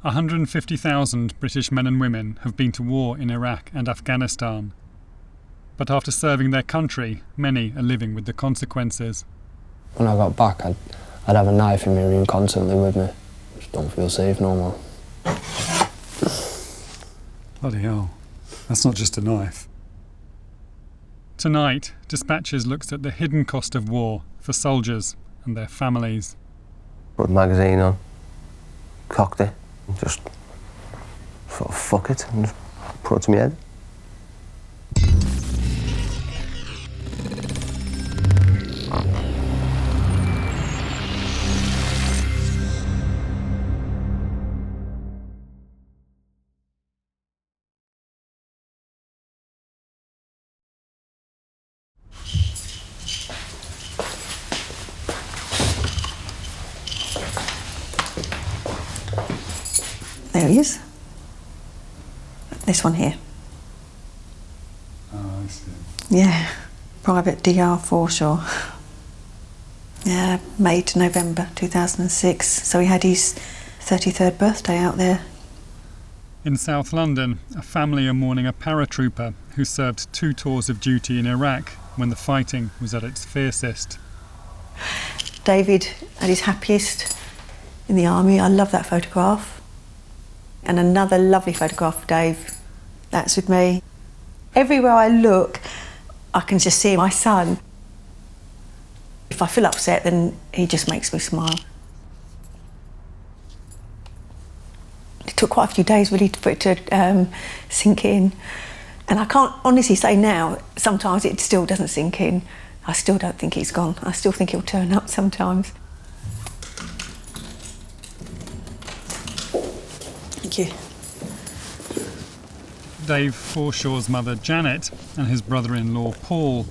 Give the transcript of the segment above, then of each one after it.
150,000 British men and women have been to war in Iraq and Afghanistan. But after serving their country, many are living with the consequences. When I got back, I'd have a knife in my room constantly with me. Just don't feel safe no more. Bloody hell, that's not just a knife. Tonight, Dispatches looks at the hidden cost of war for soldiers and their families. Put the magazine on, cocked it, just thought, fuck it, and just put it to my head. There he is. This one here. Oh, I see. Yeah, Private Dave Forshaw. Yeah, May to November 2006. So he had his 33rd birthday out there. In South London, a family are mourning a paratrooper who served 2 tours of duty in Iraq when the fighting was at its fiercest. David at his happiest in the army. I love that photograph. And another lovely photograph of Dave. That's with me. Everywhere I look, I can just see my son. If I feel upset, then he just makes me smile. It took quite a few days really for it to sink in. And I can't honestly say now, sometimes it still doesn't sink in. I still don't think he's gone. I still think he'll turn up sometimes. Thank you. Dave Forshaw's mother Janet and his brother-in-law Paul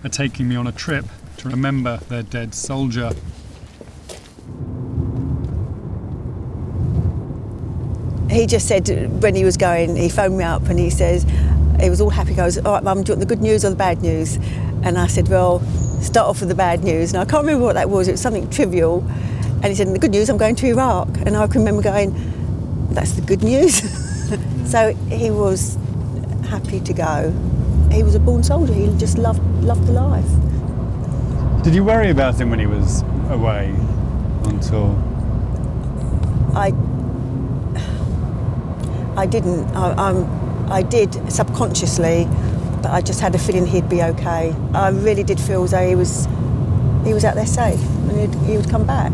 are taking me on a trip to remember their dead soldier. He just said when he was going, he phoned me up and he says, he was all happy, he goes, all right Mum, do you want the good news or the bad news? And I said, well, start off with the bad news. And I can't remember what that was, it was something trivial. And he said, the good news, I'm going to Iraq. And I can remember going, that's the good news. So he was happy to go. He was a born soldier, he just loved the life. Did you worry about him when he was away on tour? I didn't. I did subconsciously, but I just had a feeling he'd be okay. I really did feel as though he was out there safe and he would come back.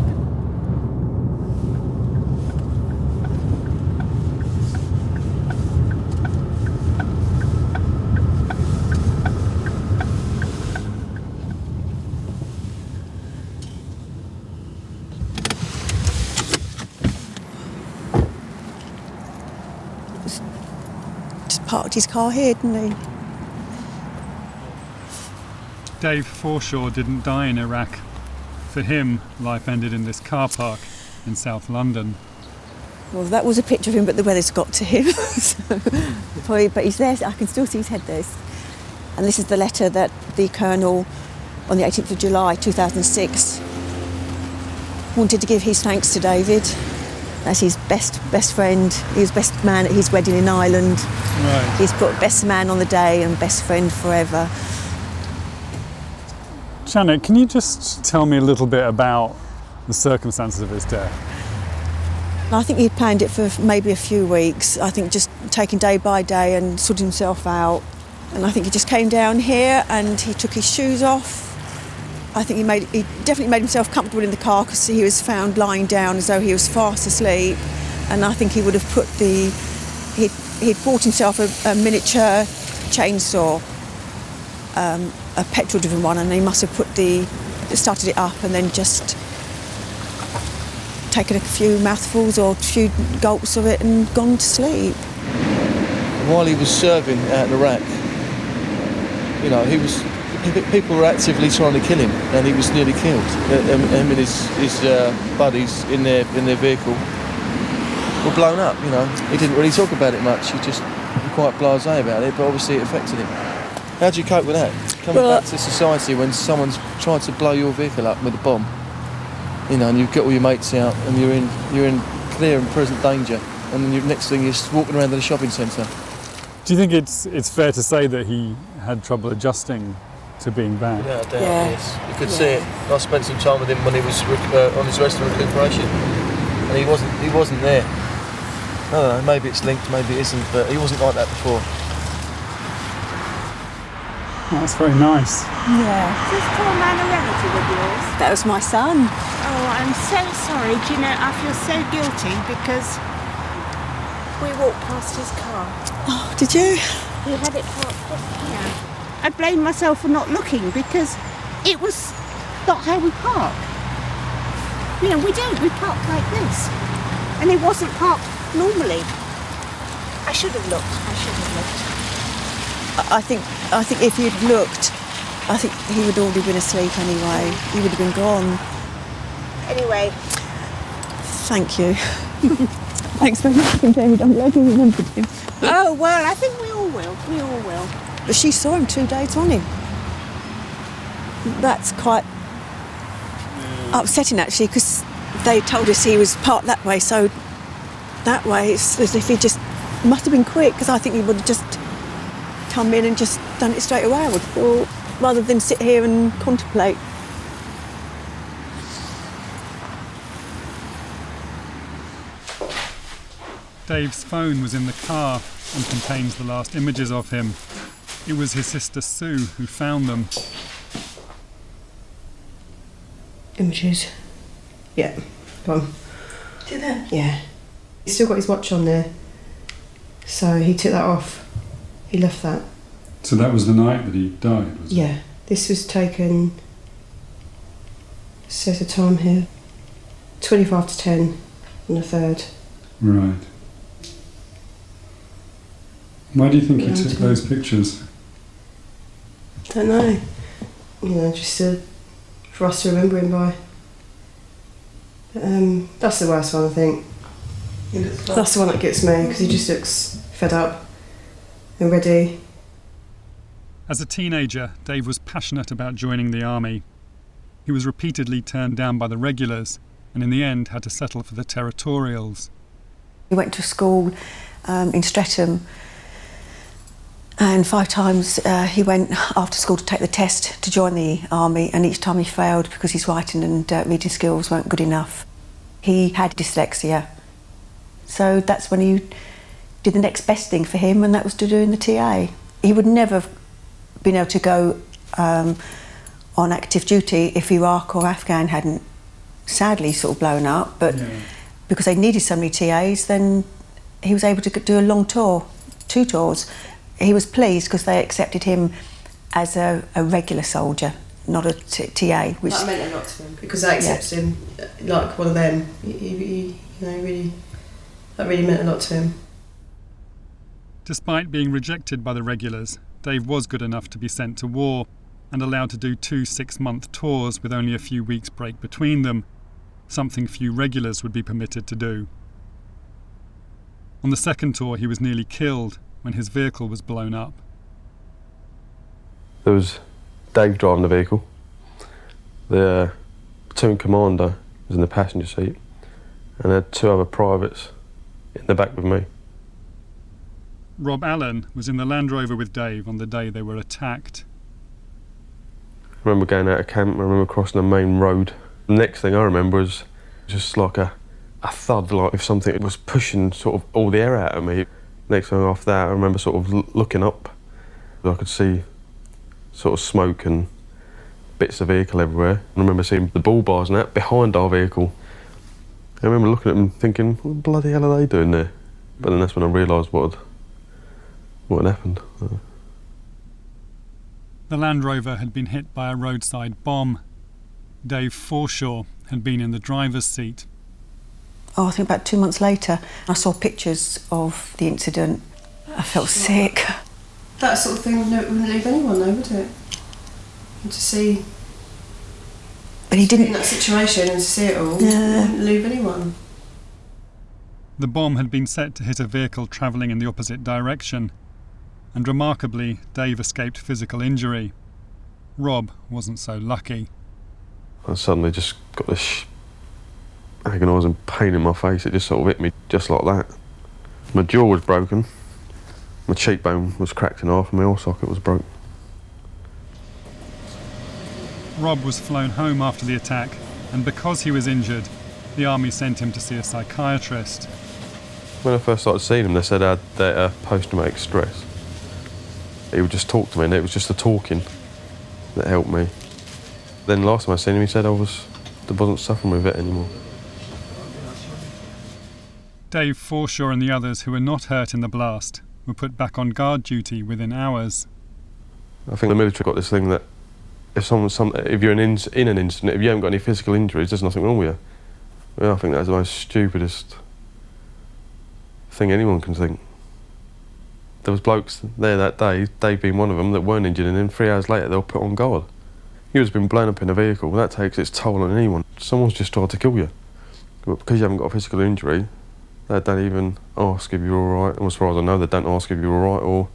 Parked his car here, didn't he? Dave Forshaw didn't die in Iraq. For him, life ended in this car park in South London. Well, that was a picture of him, but the weather's got to him. But he's there, I can still see his head there. And this is the letter that the Colonel, on the 18th of July 2006, wanted to give his thanks to David. That's his best friend. He was best man at his wedding in Ireland. Right. He's put best man on the day and best friend forever. Janet, can you just tell me a little bit about the circumstances of his death? I think he'd planned it for maybe a few weeks. I think just taking day by day and sorting himself out. And I think he just came down here and he took his shoes off. I think he definitely made himself comfortable in the car because he was found lying down as though he was fast asleep. And I think he would have put he'd bought himself a miniature chainsaw, a petrol-driven one, and he must have started it up and then just taken a few mouthfuls or a few gulps of it and gone to sleep. While he was serving out in Iraq, you know, people were actively trying to kill him, and he was nearly killed. Him and his buddies in their vehicle were blown up. You know, he didn't really talk about it much. He just was quite blasé about it, but obviously it affected him. How do you cope with that? Coming back to society when someone's trying to blow your vehicle up with a bomb, you know, and you've got all your mates out, and you're in clear and present danger. and then next thing you're walking around in a shopping centre. Do you think it's fair to say that he had trouble adjusting to being back? Without a doubt, Yeah. yes. You could see it. I spent some time with him when he was on his rest and recuperation, and he wasn't there. I don't know, maybe it's linked, maybe it isn't, but he wasn't like that before. Oh, that's very nice. Yeah. Is this poor man a relative of yours? That was my son. Oh, I'm so sorry. Do you know, I feel so guilty because we walked past his car. Oh, did you? He had it parked just here. I blame myself for not looking because it was not how we park. You know, we park like this. And it wasn't parked normally. I should have looked. I think if you'd looked, I think he would already been asleep anyway. He would have been gone. Anyway. Thank you. Thanks very much, David. I'm glad you remembered him. Oh, well, I think we all will. We all will. But she saw him 2 days running. That's quite upsetting, actually, because they told us he was parked that way, so that way it's as if he just must have been quick, because I think he would have just come in and just done it straight away, I would have thought, rather than sit here and contemplate. Dave's phone was in the car and contains the last images of him. It was his sister Sue who found them. Images. Yeah, gone. Did they? Yeah. He's still got his watch on there. So he took that off. He left that. So that was the night that he died, was it? Yeah. This was taken, says the time here, 25 to 10 on the 3rd. Right. Why do you think he took those pictures? Don't know. You know, just for us to remember him by. But, that's the worst one, I think. That's the one that gets me, because he just looks fed up and ready. As a teenager, Dave was passionate about joining the army. He was repeatedly turned down by the regulars and in the end had to settle for the territorials. He went to school in Streatham, and 5 times he went after school to take the test to join the army, and each time he failed because his writing and reading skills weren't good enough. He had dyslexia, so that's when he did the next best thing for him, and that was to do in the TA. He would never have been able to go on active duty if Iraq or Afghan hadn't sadly sort of blown up, but because they needed so many TAs, then he was able to do a long tour, 2 tours. He was pleased because they accepted him as a regular soldier, not a TA. Which That meant a lot to him, because they accepted him like one of them. That really meant a lot to him. Despite being rejected by the regulars, Dave was good enough to be sent to war and allowed to do 2 6-month tours with only a few weeks' break between them, something few regulars would be permitted to do. On the second tour, he was nearly killed when his vehicle was blown up. There was Dave driving the vehicle. The platoon commander was in the passenger seat, and there had 2 other privates in the back with me. Rob Allen was in the Land Rover with Dave on the day they were attacked. I remember going out of camp, I remember crossing the main road. The next thing I remember was just like a thud, like if something was pushing sort of all the air out of me. Next thing after that, I remember sort of looking up. I could see sort of smoke and bits of vehicle everywhere. I remember seeing the bull bars and that behind our vehicle. I remember looking at them thinking, what bloody hell are they doing there? But then that's when I realised what had happened. The Land Rover had been hit by a roadside bomb. Dave Forshaw had been in the driver's seat. I think about 2 months later, I saw pictures of the incident. I felt sick. That sort of thing wouldn't leave anyone though, would it? And to see, But he didn't. in that situation and to see it all, Yeah. wouldn't leave anyone. The bomb had been set to hit a vehicle travelling in the opposite direction, and remarkably, Dave escaped physical injury. Rob wasn't so lucky. I suddenly just got this agonising pain in my face. It just sort of hit me just like that. My jaw was broken, my cheekbone was cracked in half and my eye socket was broke. Rob was flown home after the attack, and because he was injured, the army sent him to see a psychiatrist. When I first started seeing him, they said I had that post-traumatic stress. He would just talk to me, and it was just the talking that helped me. Then last time I seen him, he said I wasn't suffering with it anymore. Dave Forshaw and the others who were not hurt in the blast were put back on guard duty within hours. I think the military got this thing that if you're in an incident, if you haven't got any physical injuries, there's nothing wrong with you. Well, I think that's the most stupidest thing anyone can think. There was blokes there that day, Dave being one of them, that weren't injured, and then 3 hours later they were put on guard. You was been blown up in a vehicle, that takes its toll on anyone. Someone's just tried to kill you. But because you haven't got a physical injury, they don't even ask if you're all right, and as far as I know, they don't ask if you're all right or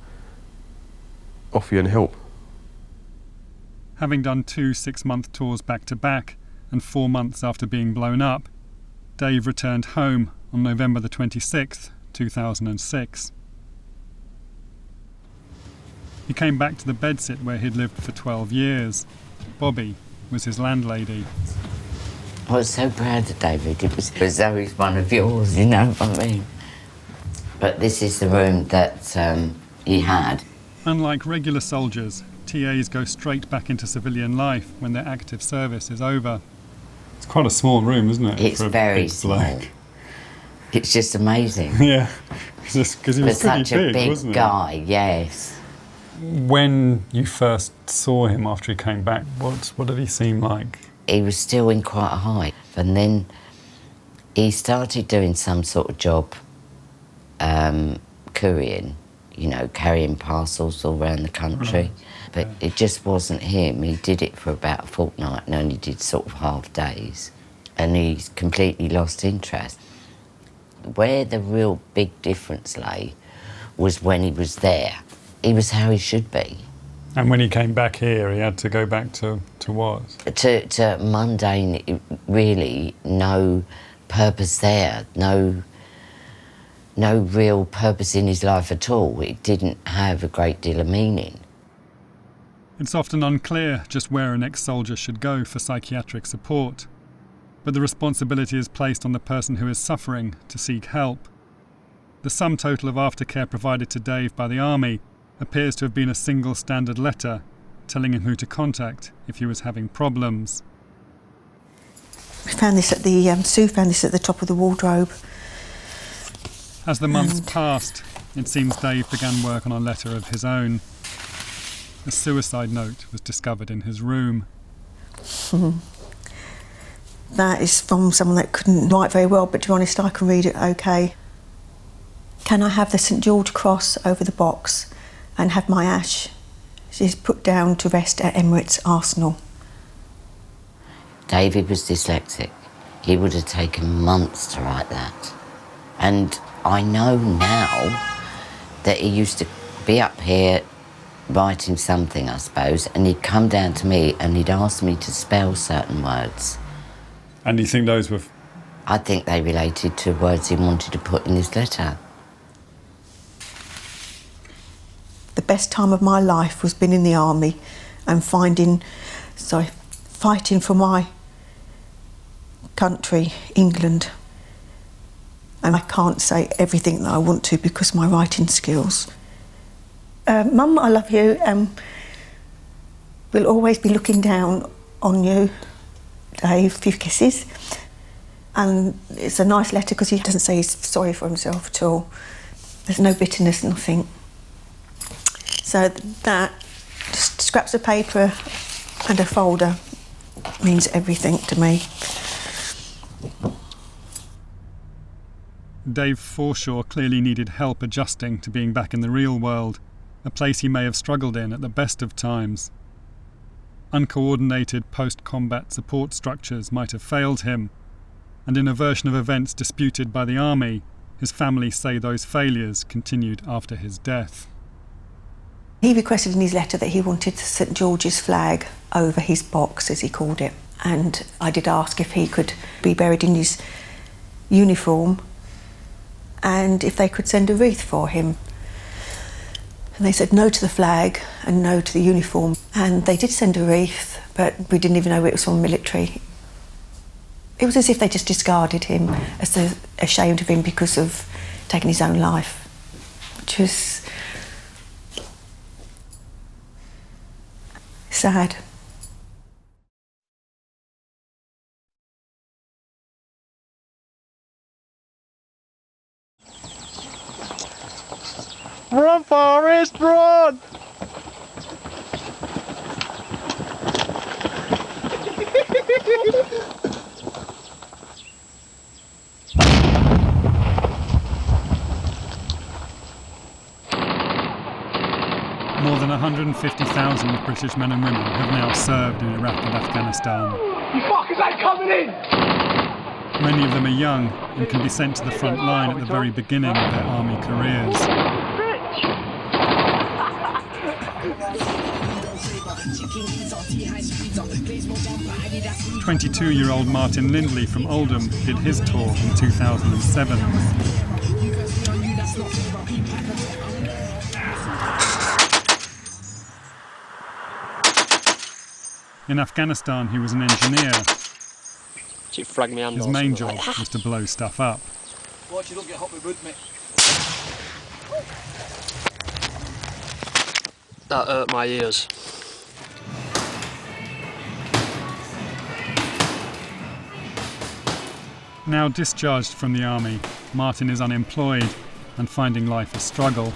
offer you any help. Having done 2 6-month tours back-to-back and 4 months after being blown up, Dave returned home on November the 26th, 2006. He came back to the bedsit where he'd lived for 12 years. Bobby was his landlady. I was so proud of David. It was as though he's one of yours, you know what I mean? But this is the room that he had. Unlike regular soldiers, TAs go straight back into civilian life when their active service is over. It's quite a small room, isn't it? It's very small. It's just amazing. Yeah, just because he was pretty such a big wasn't he? Guy, yes. When you first saw him after he came back, what did he seem like? He was still in quite a high, and then he started doing some sort of job, couriering, you know, carrying parcels all around the country. Right. But it just wasn't him. He did it for about a fortnight and only did sort of half days. And he's completely lost interest. Where the real big difference lay was when he was there. He was how he should be. And when he came back here, he had to go back to what? To mundane, really, no purpose there, no real purpose in his life at all. It didn't have a great deal of meaning. It's often unclear just where an ex-soldier should go for psychiatric support, but the responsibility is placed on the person who is suffering to seek help. The sum total of aftercare provided to Dave by the Army appears to have been a single standard letter telling him who to contact if he was having problems. We found this at the Sue found this at the top of the wardrobe. As the months passed, it seems Dave began work on a letter of his own. A suicide note was discovered in his room. That is from someone that couldn't write very well, but to be honest, I can read it okay. Can I have the St George cross over the box and have my ash? She's put down to rest at Emirates Arsenal. David was dyslexic. He would have taken months to write that. And I know now that he used to be up here writing something, I suppose, and he'd come down to me and he'd ask me to spell certain words. And do you think those were... I think they related to words he wanted to put in his letter. The best time of my life was being in the army and fighting for my country, England. And I can't say everything that I want to because of my writing skills. Mum, I love you, and we'll always be looking down on you, Dave. A few kisses. And it's a nice letter because he doesn't say he's sorry for himself at all. There's no bitterness, nothing. So that, just scraps of paper and a folder, means everything to me. Dave Forshaw clearly needed help adjusting to being back in the real world, a place he may have struggled in at the best of times. Uncoordinated post-combat support structures might have failed him, and in a version of events disputed by the Army, his family say those failures continued after his death. He requested in his letter that he wanted St George's flag over his box, as he called it, and I did ask if he could be buried in his uniform, and if they could send a wreath for him. And they said no to the flag and no to the uniform. And they did send a wreath, but we didn't even know it was from military. It was as if they just discarded him, as they're ashamed of him because of taking his own life, which was sad. Run, Forrest, run! More than 150,000 British men and women have now served in Iraq and Afghanistan. You fuckers ain't coming in! Many of them are young and can be sent to the front line at the very beginning of their army careers. 22-year-old Martin Lindley from Oldham did his tour in 2007. In Afghanistan, he was an engineer. His main job was to blow stuff up. Watch you don't get hot with wood, mate. That hurt my ears. Now discharged from the army, Martin is unemployed and finding life a struggle.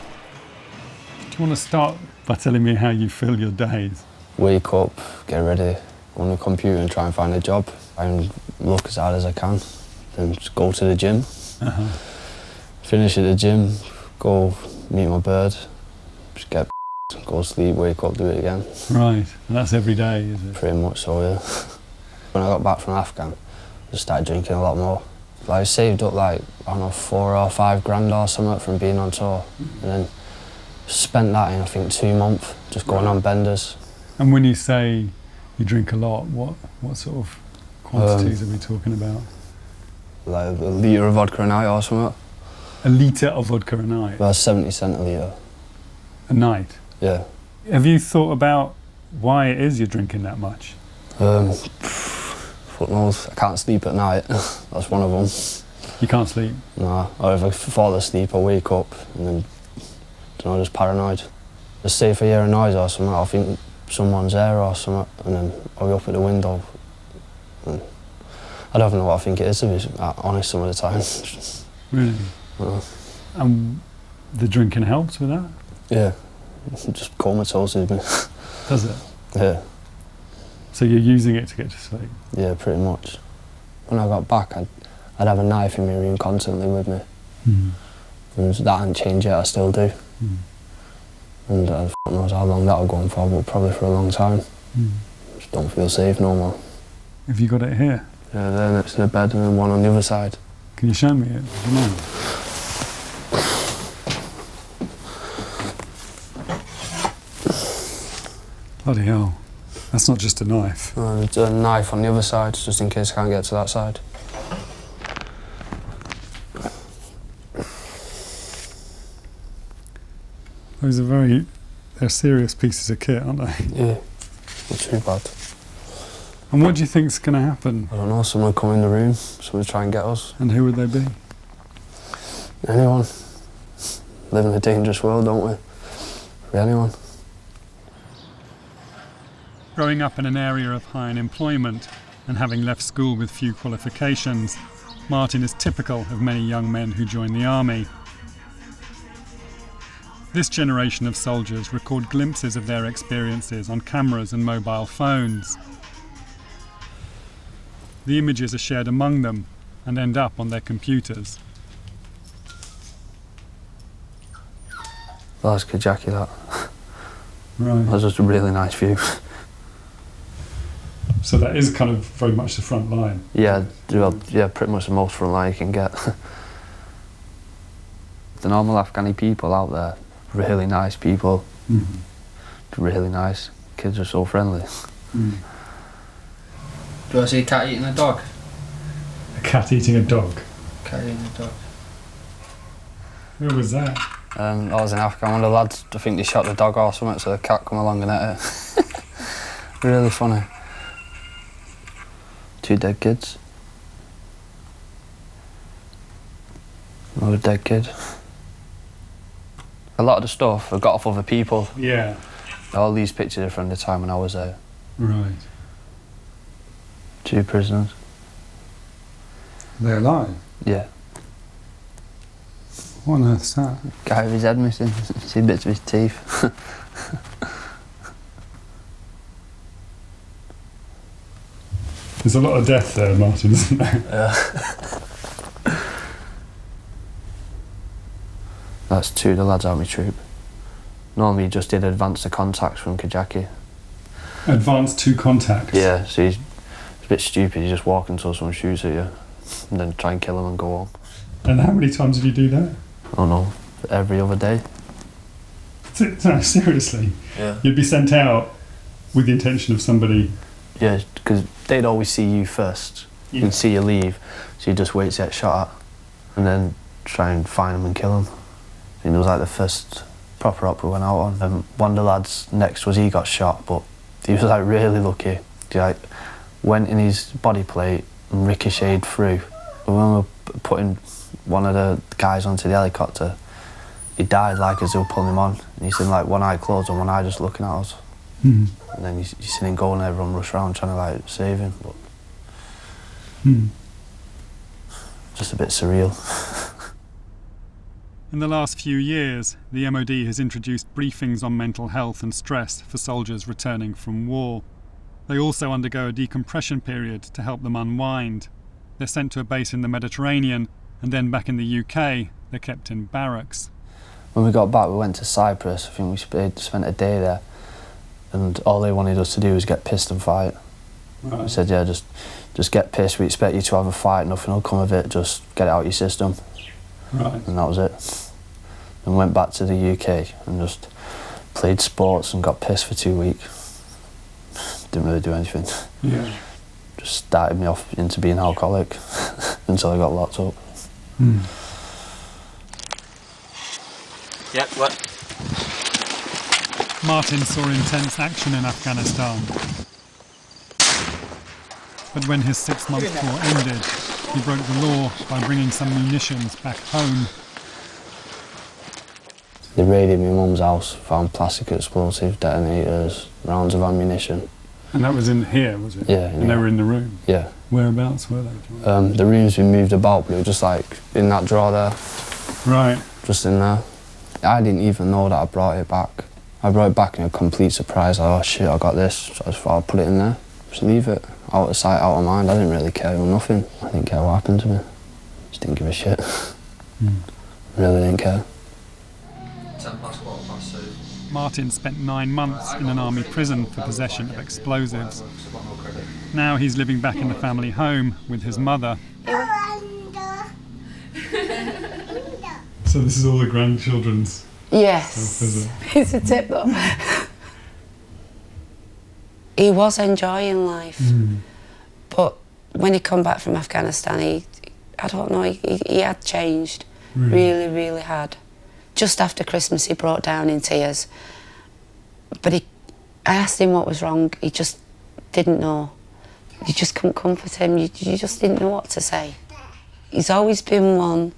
Do you want to start by telling me how you fill your days? Wake up, get ready, go on the computer and try and find a job. And look as hard as I can, then just go to the gym. Finish at the gym, go meet my bird, just get go sleep, wake up, do it again. Right, and that's every day, is it? Pretty much so, yeah. When I got back from Afghan, I just started drinking a lot more. Like, I saved up like, I don't know, 4 or 5 grand or something from being on tour. And then spent that in, I think, 2 months, just going on benders. And when you say you drink a lot, what sort of quantities are we talking about? Like a litre of vodka a night or something. A litre of vodka a night? About 70 cent a litre. A night? Yeah. Have you thought about why it is you're drinking that much? Fuck knows. I can't sleep at night. That's one of them. You can't sleep? Nah. Or if I fall asleep, I wake up and then, don't know, just paranoid. Just say if I hear a noise or something, I think someone's there or something, and then I'll be up at the window. And I don't know what I think it is, to be honest, some of the time. Really? And the drinking helps with that? Yeah. Just comatose me. Does it? Yeah. So you're using it to get to sleep? Yeah, pretty much. When I got back, I'd have a knife in my room constantly with me. And that hadn't changed yet, I still do. And I don't know how long that'll go on for, but probably for a long time. Just don't feel safe no more. Have you got it here? Yeah, there next to the bed and then one on the other side. Can you show me it? Do you mind? Bloody hell. That's not just a knife. There's a knife on the other side, just in case I can't get to that side. Those are they're serious pieces of kit, aren't they? Yeah, not too bad. And what do you think's going to happen? I don't know, someone will come in the room, someone will try and get us. And who would they be? Anyone. Live in a dangerous world, don't we? Be anyone. Growing up in an area of high unemployment and having left school with few qualifications, Martin is typical of many young men who join the army. This generation of soldiers record glimpses of their experiences on cameras and mobile phones. The images are shared among them and end up on their computers. That's good, Jackie, that. Right. That's just a really nice view. So that is kind of very much the front line? Yeah, well, yeah, pretty much the most front line you can get. The normal Afghani people out there, really nice people. Really nice. Kids are so friendly. Do you want to see a cat eating a dog? A cat eating a dog? Cat eating a dog. Who was that? I was in Africa, one of the lads, I think they shot the dog or something, so the cat come along and ate it. Really funny. 2 dead kids. Another dead kid. A lot of the stuff I got off other people. Yeah. All these pictures are from the time when I was there. Right. 2 prisoners. They're alive? Yeah. What on earth's that? Guy with his head missing. See bits of his teeth. There's a lot of death there, Martin, isn't there? That's 2 of the lads out of my troop. Normally he just did advance the contacts from Kajaki. Advanced 2 contacts? Yeah, so he's a bit stupid, you just walk until someone shoots at you and then try and kill him and go home. And how many times did you do that? I don't know, every other day. No, seriously? Yeah. You'd be sent out with the intention of somebody... Yeah, because they'd always see you first. Yeah. You'd see you leave, so you just wait to get shot at and then try and find them and kill them. And it was like the first proper op we went out on. And one of the lads next was he got shot, but he was like really lucky. He like went in his body plate and ricocheted through. But when we were putting one of the guys onto the helicopter, he died like as they were pulling him on. And he's in like one eye closed and one eye just looking at us. Mm. And then you see him go and everyone rush around trying to like save him. But just a bit surreal. In the last few years, the MOD has introduced briefings on mental health and stress for soldiers returning from war. They also undergo a decompression period to help them unwind. They're sent to a base in the Mediterranean, and then back in the UK, they're kept in barracks. When we got back, we went to Cyprus. I think we spent a day there, and all they wanted us to do was get pissed and fight. Right. We said, yeah, just get pissed. We expect you to have a fight. Nothing will come of it. Just get it out of your system. Right. And that was it. And went back to the UK and just played sports and got pissed for 2 weeks. Didn't really do anything. Yeah. Just started me off into being alcoholic until I got locked up. Mm. Yeah, what? Martin saw intense action in Afghanistan. But when his 6-month tour ended, he broke the law by bringing some munitions back home. They raided my mum's house, found plastic explosives, detonators, rounds of ammunition. And that was in here, was it? Yeah. And they were in the room? Yeah. Whereabouts were they? The room's been moved about, but it was just like in that drawer there. Right. Just in there. I didn't even know that I brought it back. I brought it back in a complete surprise, like, oh shit, I got this. So I just thought I'll put it in there, just leave it. Out of sight, out of mind. I didn't really care or nothing. I didn't care what happened to me. Just didn't give a shit. Really didn't care. Martin spent 9 months in an army prison for possession of explosives. Now he's living back in the family home with his mother. So this is all the grandchildren's Yes, stuff, is it? it's a tip though. He was enjoying life, but when he come back from Afghanistan, I don't know, he had changed, really, really had. Just after Christmas, he broke down in tears. But I asked him what was wrong. He just didn't know. You just couldn't comfort him. You just didn't know what to say. He's always been one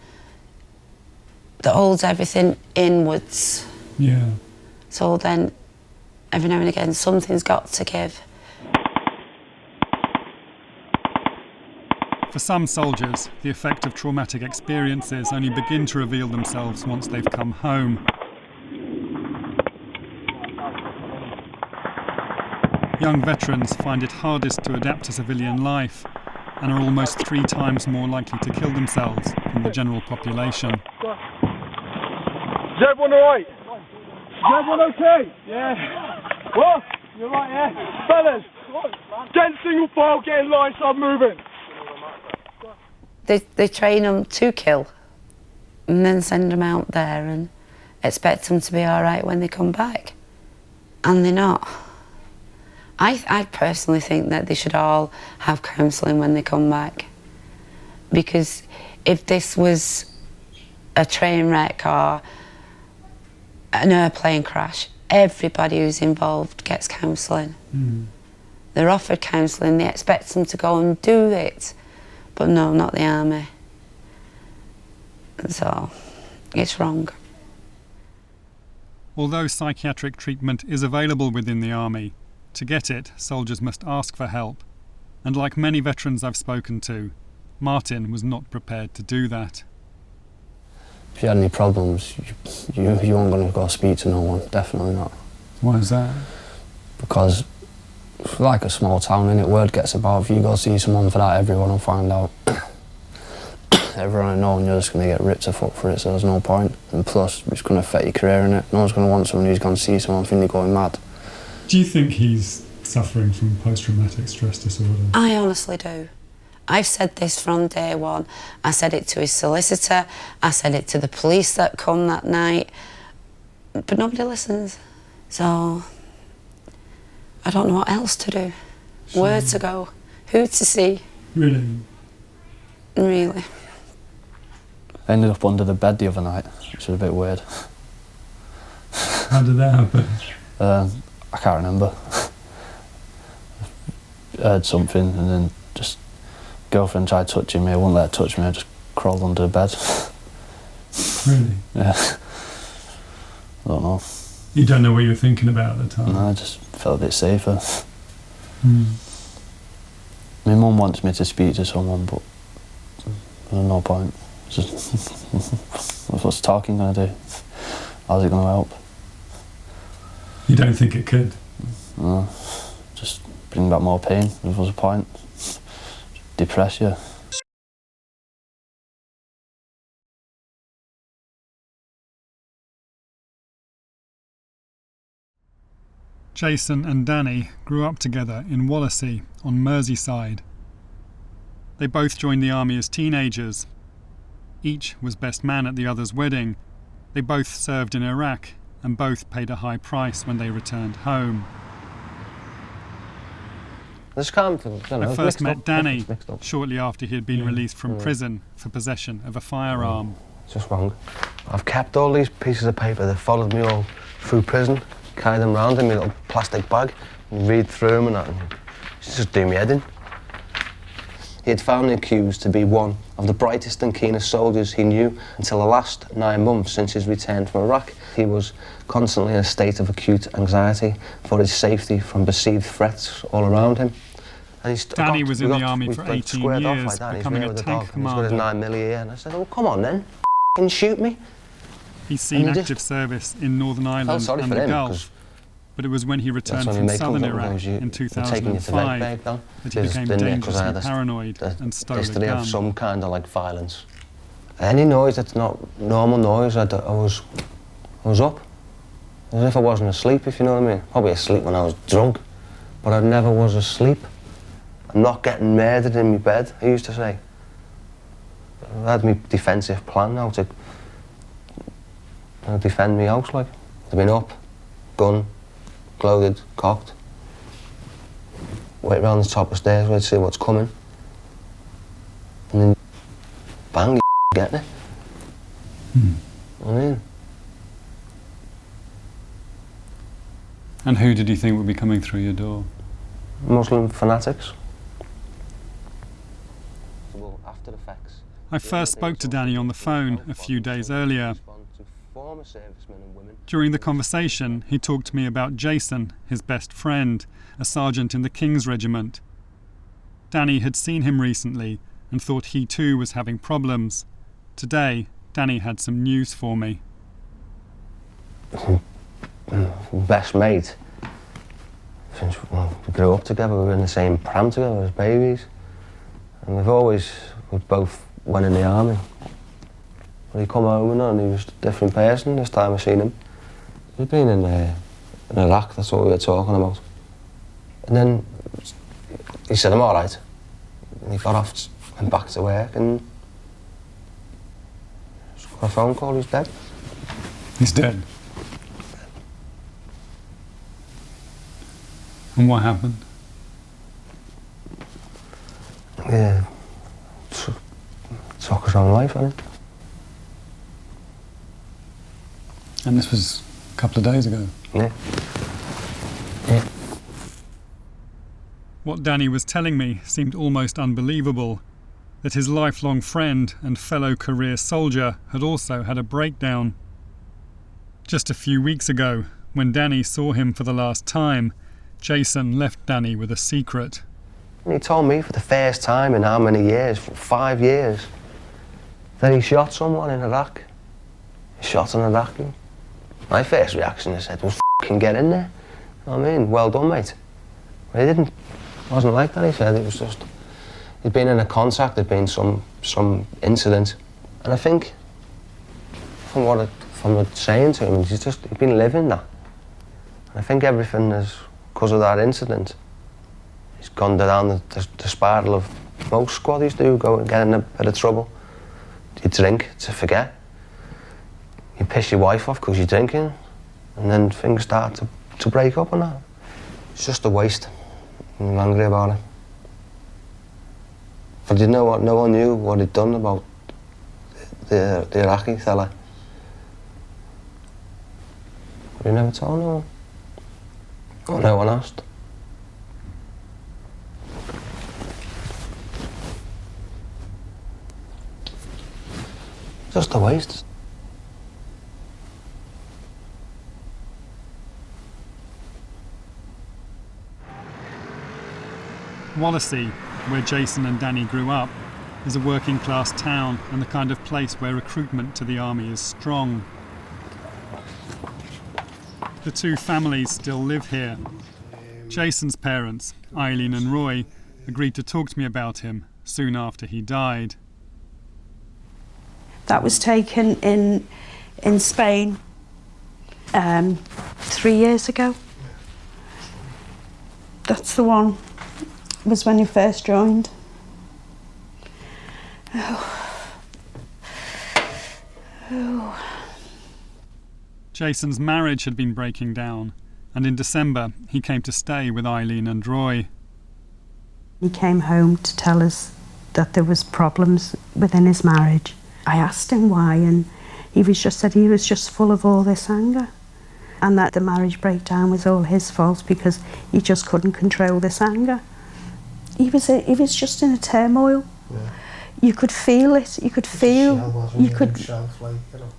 that holds everything inwards. Yeah. So then, every now and again, something's got to give. For some soldiers, the effect of traumatic experiences only begin to reveal themselves once they've come home. Young veterans find it hardest to adapt to civilian life and are almost 3 times more likely to kill themselves than the general population. Is everyone alright? Is everyone okay? Yeah. What? You're right, yeah? Fellas, get in single file, get in line, start moving. They train them to kill and then send them out there and expect them to be all right when they come back. And they're not. I personally think that they should all have counselling when they come back. Because if this was a train wreck or an airplane crash, everybody who's involved gets counselling. They're offered counselling, they expect them to go and do it, but no, not the army. So, it's wrong. Although psychiatric treatment is available within the army, to get it, soldiers must ask for help. And like many veterans I've spoken to, Martin was not prepared to do that. If you had any problems, you weren't going to go speak to no one, definitely not. Why is that? Because it's like a small town, innit? Word gets about. If you go see someone for that, everyone will find out. Everyone will know, and you're just going to get ripped a foot for it, so there's no point. And plus, it's going to affect your career, innit? No one's going to want someone who's going to see someone think they're going mad. Do you think he's suffering from post-traumatic stress disorder? I honestly do. I've said this from day one. I said it to his solicitor, I said it to the police that come that night, but nobody listens. So, I don't know what else to do. Sure. Where to go, who to see. Really? Really. I ended up under the bed the other night, which was a bit weird. How did that happen? I can't remember. I heard something and then just girlfriend tried touching me, I wouldn't let her touch me, I just crawled under the bed. Really? Yeah. I don't know. You don't know what you were thinking about at the time? No, I just felt a bit safer. My mum wants me to speak to someone, but there's no point. Just what's talking going to do? How's it going to help? You don't think it could? No, just bring back more pain. What's the point? Depress you. Jason and Danny grew up together in Wallasey on Merseyside. They both joined the army as teenagers. Each was best man at the other's wedding. They both served in Iraq and both paid a high price when they returned home. I first met Danny shortly after he had been released from prison for possession of a firearm. It's just wrong. I've kept all these pieces of paper that followed me all through prison, carried them around in my little plastic bag, and read through them and that, and just do me head in. He had found the accused to be one of the brightest and keenest soldiers he knew until the last 9 months since his return from Iraq. He was constantly in a state of acute anxiety for his safety from perceived threats all around him. And Danny was in the army for 18 years, becoming a tank commander. He's got his 9 mil a year, and I said, oh, come on then, f***ing shoot me. He's seen active service in Northern Ireland and the Gulf, but it was when he returned from southern Iraq in 2005 that he became dangerously paranoid and stole a gun. Yesterday of some kind of like violence. Any noise that's not normal noise, I was up. As if I wasn't asleep, if you know what I mean. Probably asleep when I was drunk, but I never was asleep. I'm not getting murdered in my bed, I used to say. I had my defensive plan now to defend my house, like. I've been up, gun, loaded, cocked. Wait around the top of the stairs, wait to see what's coming. And then bang, you getting it. I mean. And who did you think would be coming through your door? Muslim fanatics. I first spoke to Danny on the phone a few days earlier. During the conversation, he talked to me about Jason, his best friend, a sergeant in the King's Regiment. Danny had seen him recently and thought he too was having problems. Today, Danny had some news for me. Best mate. Since we grew up together, we were in the same pram together as babies. And we both went in the army. When he come home and he was a different person this time I seen him. He'd been in Iraq, that's what we were talking about. And then he said, I'm all right. And he got off, went back to work, and just got a phone call, he's dead. He's dead? And what happened? Yeah, took his own life, I think. And this was a couple of days ago? Yeah. What Danny was telling me seemed almost unbelievable, that his lifelong friend and fellow career soldier had also had a breakdown. Just a few weeks ago, when Danny saw him for the last time, Jason left Danny with a secret. He told me for the first time in how many years, 5 years, that he shot someone in Iraq. He shot an Iraqi. My first reaction, I said, well, f***ing get in there. You know what I mean? Well done, mate. But he didn't. It wasn't like that, he said. It was just, he'd been in a contact, there'd been some incident. And I think, from what saying to him, he'd been living that. And I think everything is, because of that incident, he's gone down the spiral of most squaddies do, go and get in a bit of trouble. You drink to forget. You piss your wife off because you're drinking, and then things start to break up and that. It's just a waste. I'm angry about it. But you know what? No one knew what he'd done about the Iraqi fella. But he never told no one. Or no one asked. Just a waste. Wallasey, where Jason and Danny grew up, is a working class town and the kind of place where recruitment to the army is strong. The two families still live here. Jason's parents, Eileen and Roy, agreed to talk to me about him soon after he died. That was taken in Spain 3 years ago. That's the one. It was when he first joined. Jason's marriage had been breaking down, and in December he came to stay with Eileen and Roy. He came home to tell us that there was problems within his marriage. I asked him why, and he said he was just full of all this anger, and that the marriage breakdown was all his fault because he just couldn't control this anger. He was just in a turmoil. Yeah. You could feel it. You could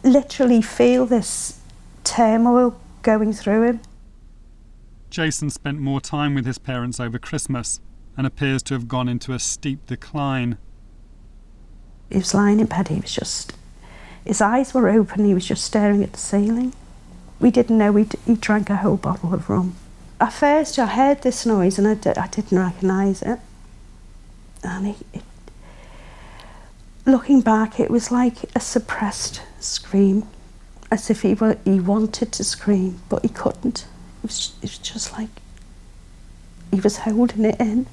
literally feel this turmoil going through him. Jason spent more time with his parents over Christmas and appears to have gone into a steep decline. He was lying in bed, his eyes were open, he was just staring at the ceiling. We didn't know he drank a whole bottle of rum. At first I heard this noise and I didn't recognise it. And looking back, it was like a suppressed scream, as if he wanted to scream, but he couldn't. It was just like he was holding it in.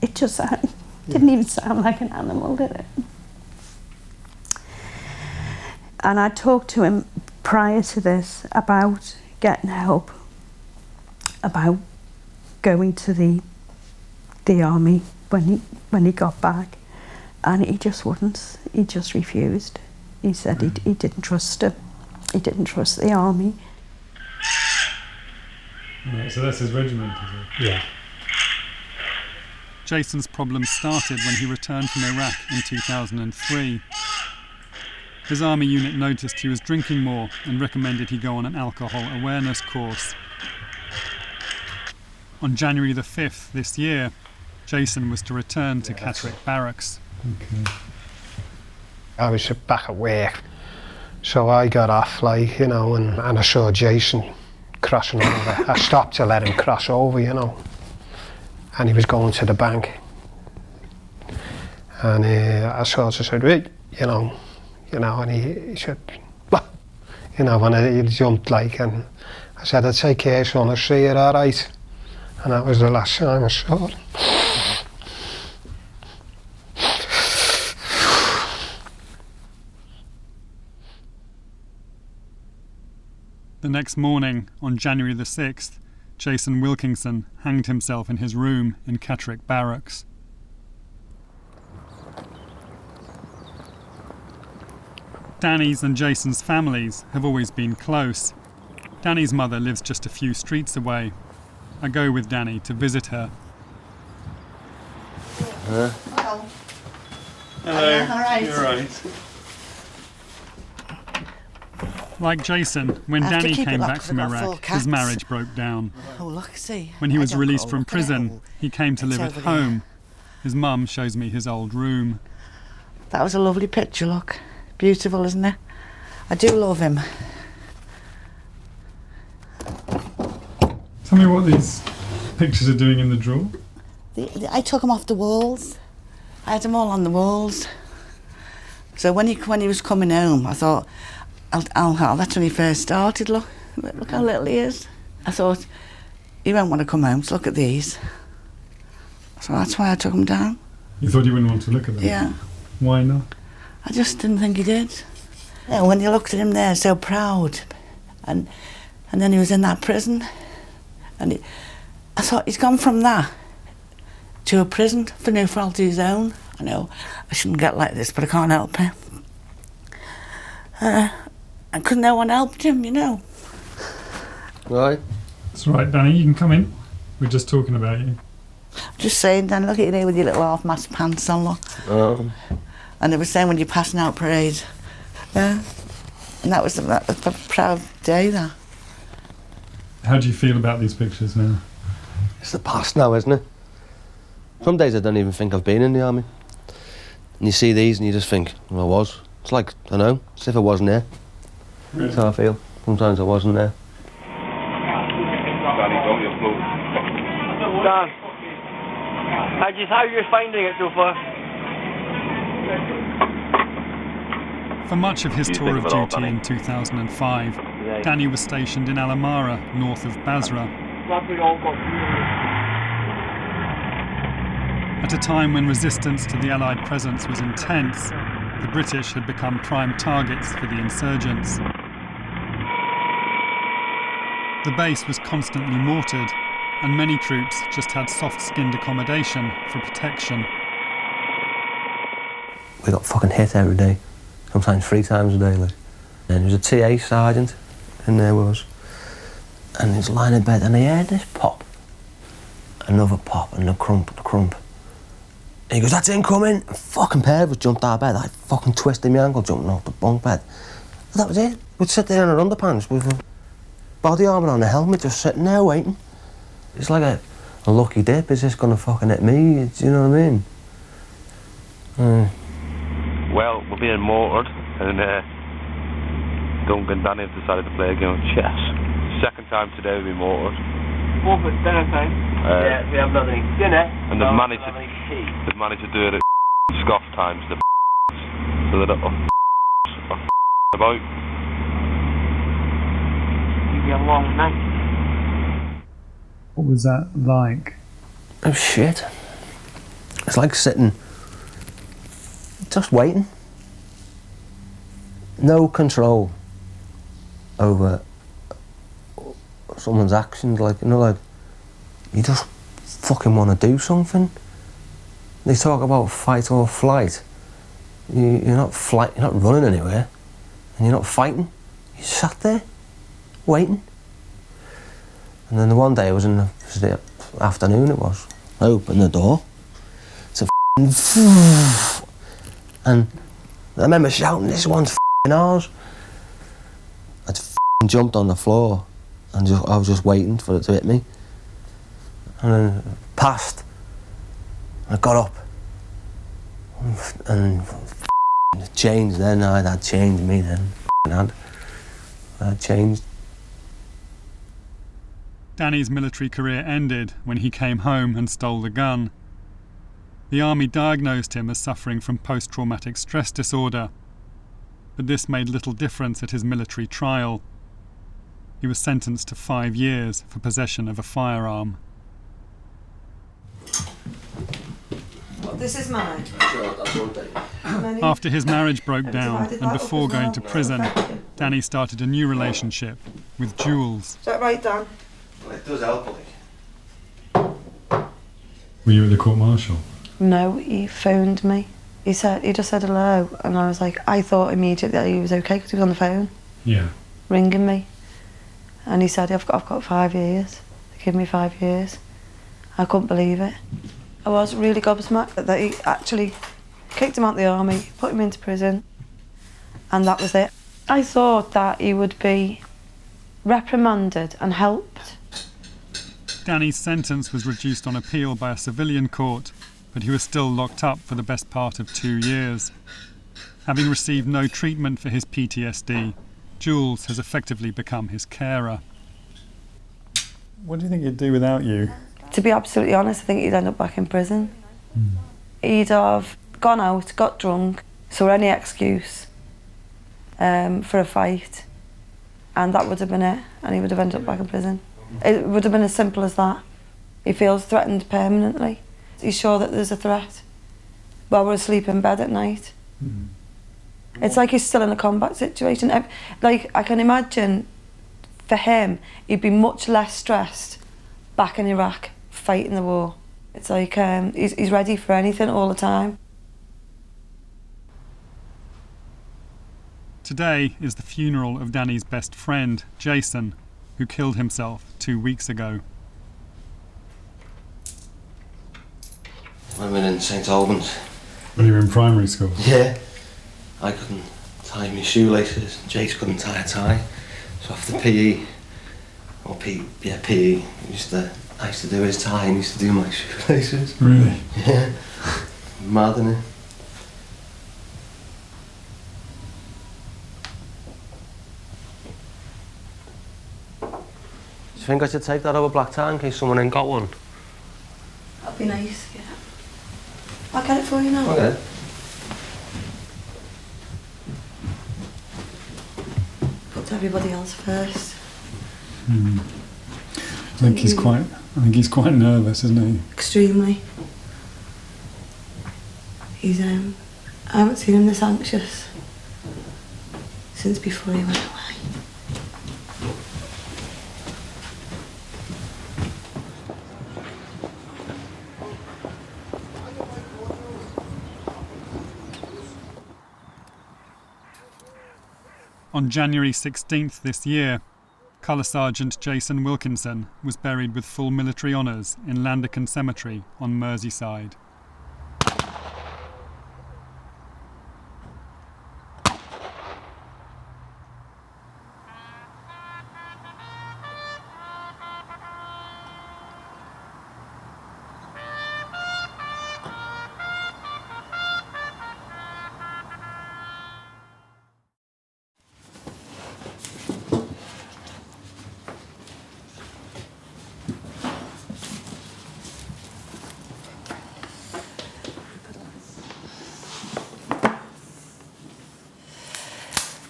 It just didn't even sound like an animal, did it? And I talked to him prior to this about getting help, about going to the army when he got back, and he just wouldn't. He just refused. He said he didn't trust him. He didn't trust the army. Right, so that's his regiment, is it? Yeah. Jason's problems started when he returned from Iraq in 2003. His army unit noticed he was drinking more and recommended he go on an alcohol awareness course. On January the 5th this year, Jason was to return to Catterick Barracks. Okay. I was back at work, so I got off, and I saw Jason crossing over. I stopped to let him cross over, and he was going to the bank. And I sort of said, wait, and he said, what? And he jumped and I said, I'd take care, son, I'll see you, all right? And that was the last time I saw him. The next morning, on January the 6th, Jason Wilkinson hanged himself in his room in Catterick Barracks. Danny's and Jason's families have always been close. Danny's mother lives just a few streets away. I go with Danny to visit her. Hello. Hello. All right. You're right. Like Jason, when I have to Danny keep it came locked back 'cause from I've got 4 Iraq, his cats. marriage broke down. Oh, look, see. When he I was don't released go from look at it prison, all. he came to It's live at over there. home. His mum shows me his old room. That was a lovely picture, look. Beautiful, isn't it? I do love him. Tell me what these pictures are doing in the drawer. I took them off the walls. I had them all on the walls. So when he was coming home, I thought, that's when he first started, look. Look how little he is. I thought, he won't want to come home, so look at these. So that's why I took them down. You thought you wouldn't want to look at them? Yeah. Why not? I just didn't think he did. Yeah, when you looked at him there, so proud. And then he was in that prison. And I thought, he's gone from that to a prison for no fault of his own. I know I shouldn't get like this, but I can't help it. Because no one helped him, you know. Right. That's right, Danny, you can come in. We're just talking about you. Just saying, Dan, look at you there with your little half-mast pants on, look. Oh. And they were saying when you're passing out parade. Yeah. And that was a proud day, that. How do you feel about these pictures now? It's the past now, isn't it? Some days I don't even think I've been in the army. And you see these and you just think, well, I was. It's like, I don't know, as if I wasn't there. Really? That's how I feel. Sometimes I wasn't there. Dan, how are you finding it so far? For much of his tour of duty in 2005, Danny was stationed in Alamara, north of Basra. At a time when resistance to the Allied presence was intense, the British had become prime targets for the insurgents. The base was constantly mortared, and many troops just had soft-skinned accommodation for protection. We got fucking hit every day, sometimes 3 times a day. Like. And there was a TA sergeant in there with us, and he was lying in bed, and he heard this pop, another pop, and the crump. And he goes, "That's incoming!" And fucking pair of us jumped out of bed. I fucking twisted my ankle jumping off the bunk bed. And that was it. We'd sit there in our underpants with a body armour on, a helmet, just sitting there waiting. It's like a lucky dip. Is this gonna fucking hit me? Do you know what I mean? Well, we're being mortared, and Duncan and Danny have decided to play a game of chess. Second time today we've been mortared. Both at dinner time. Yeah, we have nothing. Dinner. And they've managed to do it at scoff times, so they don't about. It'll be a long night. What was that like? Oh shit. It's like sitting, just waiting. No control over someone's actions, like, you know, like, you just fucking want to do something. They talk about fight or flight. You're not running anywhere, and you're not fighting. You sat there, waiting. And then the one day, it was the afternoon, I opened the door, it's a and I remember shouting, "This one's ours." I'd jumped on the floor, and I was just waiting for it to hit me. And then it passed. I got up, and it changed then. That changed me then. That changed. Danny's military career ended when he came home and stole the gun. The army diagnosed him as suffering from post-traumatic stress disorder, but this made little difference at his military trial. He was sentenced to 5 years for possession of a firearm. This is mine. After his marriage broke down and before going to prison, Danny started a new relationship with Jules. Is that right, Dan? Well, it does help, like. Were you at the court-martial? No, he phoned me He just said hello, and I was like, I thought immediately that he was okay because he was on the phone. Yeah. Ringing me. And he said, I've got 5 years. They give me 5 years. I couldn't believe it. I was really gobsmacked that he actually kicked him out of the army, put him into prison, and that was it. I thought that he would be reprimanded and helped. Danny's sentence was reduced on appeal by a civilian court, but he was still locked up for the best part of 2 years. Having received no treatment for his PTSD, Jules has effectively become his carer. What do you think he'd do without you? To be absolutely honest, I think he'd end up back in prison. He'd have gone out, got drunk, saw any excuse for a fight, and that would have been it, and he would have ended up back in prison. It would have been as simple as that. He feels threatened permanently. He's sure that there's a threat while we're asleep in bed at night. It's like he's still in a combat situation. Like, I can imagine for him, he'd be much less stressed back in Iraq, fighting the war. It's like he's ready for anything all the time. Today is the funeral of Danny's best friend, Jason, who killed himself 2 weeks ago. When we were in St Albans. When you were in primary school? Yeah. I couldn't tie my shoelaces, Jace couldn't tie a tie. So after PE, PE, I used to do his tie and he used to do my shoelaces. Really? Yeah. Mad, innit? Do you think I should take that over black tie in case someone ain't got one? That'd be nice, yeah. I'll get it for you now. Okay. Put everybody else first. I think he's quite nervous, isn't he? Extremely. He's I haven't seen him this anxious since before he went away. On January 16th this year, Colour Sergeant Jason Wilkinson was buried with full military honours in Landican Cemetery on Merseyside.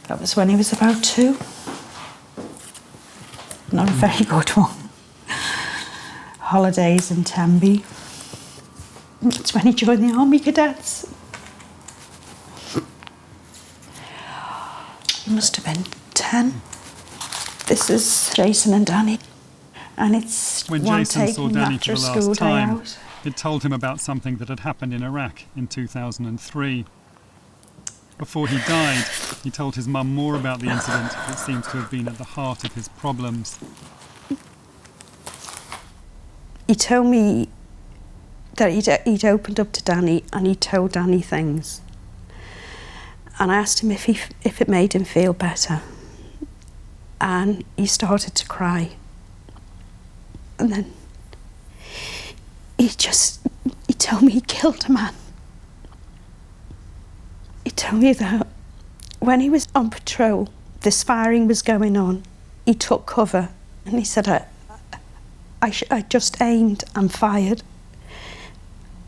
That was when he was about 2. Not a very good one. Holidays in Tenby. That's when he joined the Army Cadets. He must have been 10. This is Jason and Danny. And it's when one Jason saw Danny after for the school last day time, out. it told him about something that had happened in Iraq in 2003. Before he died, he told his mum more about the incident that seems to have been at the heart of his problems. He told me that he'd opened up to Danny and he told Danny things. And I asked him if it made him feel better. And he started to cry. And then he told me he killed a man. He told me that when he was on patrol, this firing was going on. He took cover and he said, I just aimed and fired.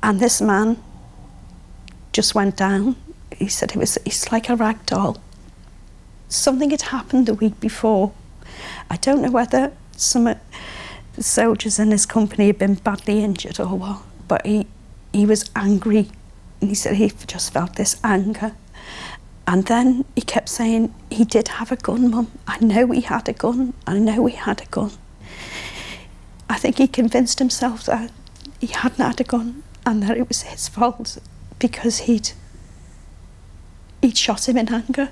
And this man just went down. He said it's like a rag doll. Something had happened the week before. I don't know whether some of the soldiers in his company had been badly injured or what, but he was angry. And he said he just felt this anger. And then he kept saying, he did have a gun, Mum. I know he had a gun. I know he had a gun. I think he convinced himself that he hadn't had a gun and that it was his fault because he'd he'd shot him in anger.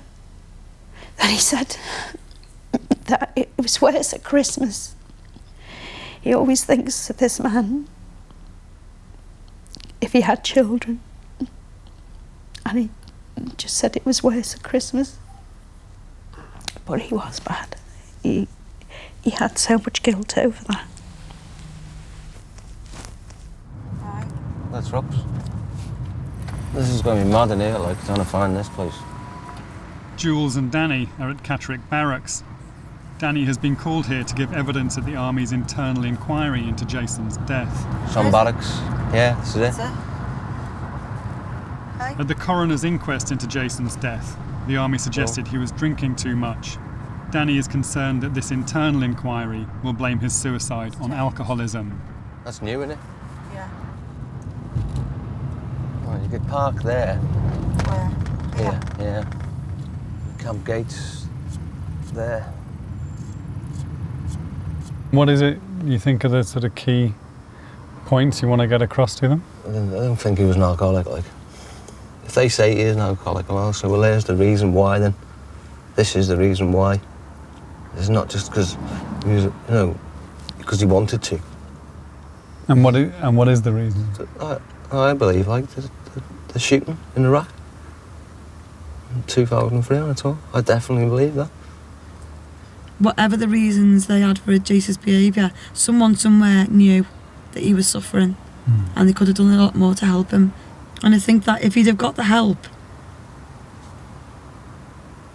Then he said that it was worse at Christmas. He always thinks of this man if he had children. And he just said it was worse at Christmas. But he was bad. He had so much guilt over that. That's rocks. This is going to be mad in here, like, trying to find this place. Jules and Danny are at Catterick Barracks. Danny has been called here to give evidence at the Army's internal inquiry into Jason's death. Some barracks. Yeah, this is it. At the coroner's inquest into Jason's death, the Army suggested he was drinking too much. Danny is concerned that this internal inquiry will blame his suicide on alcoholism. That's new, isn't it? Yeah. Well, you could park there. Where? Here, yeah. Camp Gates there. What is it you think are the sort of key points you want to get across to them? I don't think he was an alcoholic, like. If they say he is an alcoholic, well, so well, there's the reason why then. This is the reason why. It's not just because he was, because he wanted to. And what is the reason? I believe, like, the shooting in Iraq in 2003, that's all. I definitely believe that. Whatever the reasons they had for Jason's behaviour, someone somewhere knew that he was suffering and they could have done a lot more to help him. And I think that if he'd have got the help,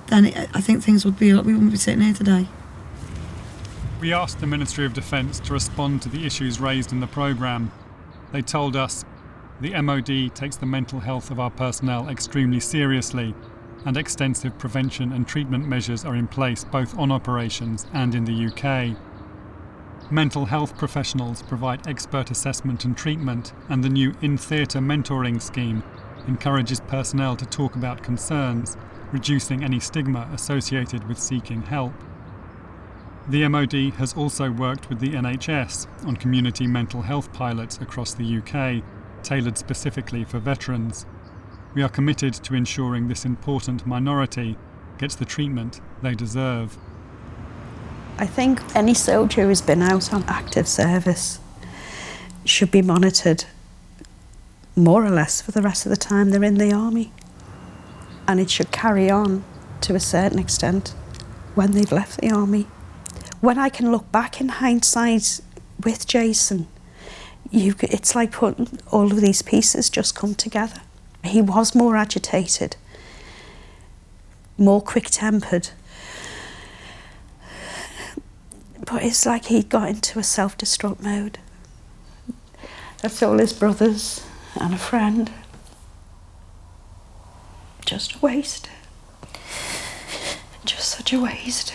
then I think things would be, we wouldn't be sitting here today. We asked the Ministry of Defence to respond to the issues raised in the programme. They told us the MOD takes the mental health of our personnel extremely seriously, and extensive prevention and treatment measures are in place both on operations and in the UK. Mental health professionals provide expert assessment and treatment, and the new in-theatre mentoring scheme encourages personnel to talk about concerns, reducing any stigma associated with seeking help. The MOD has also worked with the NHS on community mental health pilots across the UK, tailored specifically for veterans. We are committed to ensuring this important minority gets the treatment they deserve. I think any soldier who's been out on active service should be monitored more or less for the rest of the time they're in the army. And it should carry on to a certain extent when they've left the army. When I can look back in hindsight with Jason, it's like putting all of these pieces just come together. He was more agitated, more quick-tempered. But it's like he got into a self-destruct mode. That's all his brothers and a friend. Just a waste. Just such a waste.